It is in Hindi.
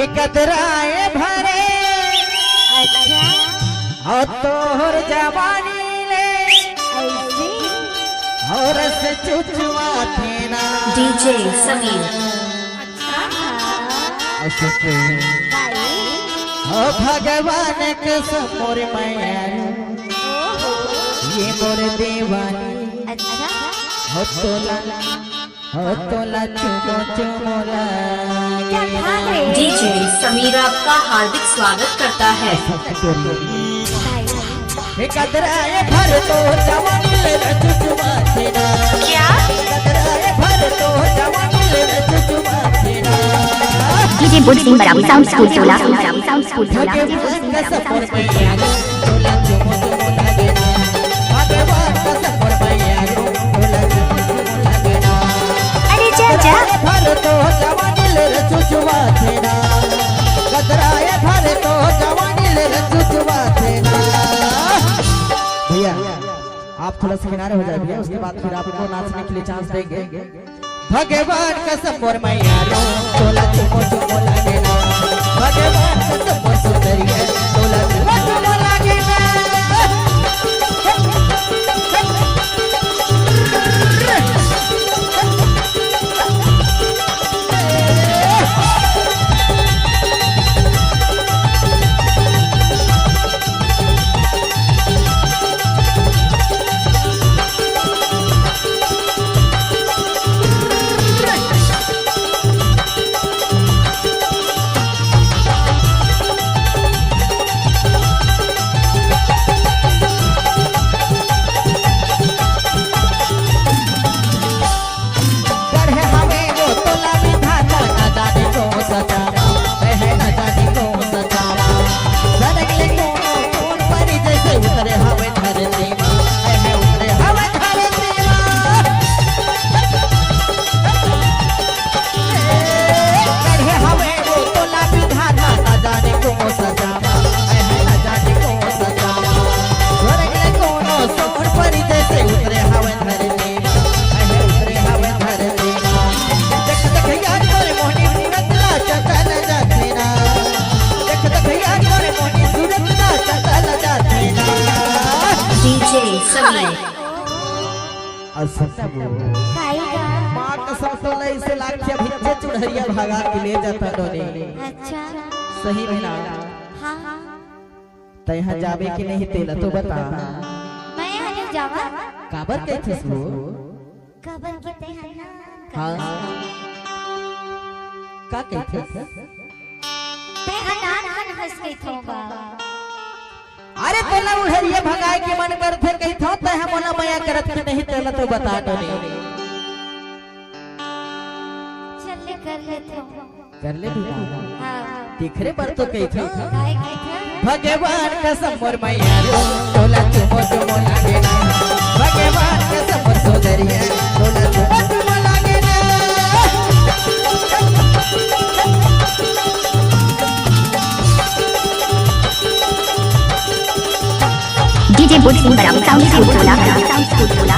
कतराए भरे अच्छा हो तोहर जवानी ले और से चुचवा थे ना डीजे समीर हो भगवान के समोर मैया ये मोर दीवानी अच्छा हो तोला चुमो चुमोला डीजे समीर आपका हार्दिक स्वागत करता है। कतराए भर तो जवानी ले चुचवा थे ना क्या कतराए भर तो जवानी ले चुचवा थे ना डीजे बुड सिंह बराबर साउंड स्कूल चोला साउंड स्कूल चोला भगवान का सफर मैया तोला चुमो चुमोला देना भगवान का सफर मैया तोला चुमो चुमोला देना अरे चाचा भर तो जवानी ले चुचवा थे ना कतराए भर तो जवानी ले चुचवा थे ना। भैया आप थोड़ा सा किनारे हो जाए भैया, उसके बाद फिर आपको नाचने के लिए चांस देंगे। भगवान का सफर मैया तोला चुमो चुमो लगेना भगवान का सफर सुंदरिया तोला चुमो चुमो लगेना। माँ कसम तो इसे लाखिया भिच्चे चुड़हरिया भागा के ले जाता डोने। अच्छा सही में ना हाँ तो यहाँ जावे कि नहीं तेला तो बता। मैं यहाँ नहीं जावा काबर के थे सो कबर के ते हैं ना हाँ का कहते ते अनान मन हंस के थोगा अरे तेला उड़हरिया भगाए के मन करथे कही था त हम मोला माया करत के नहीं तेला तो बता डोने। चल ले कर लेते हो कर ले भी हाँ दिखरे पर तो कही था गाय गई था भगवान का सफर मैया तोला चुमो चुमो लगेना भगवान का सफर सुंदरिया तोला चुमो चुमो लगेना। डीजे बुड सिंह बराबर साउंड स्कूल चोला साउंड स्कूल चोला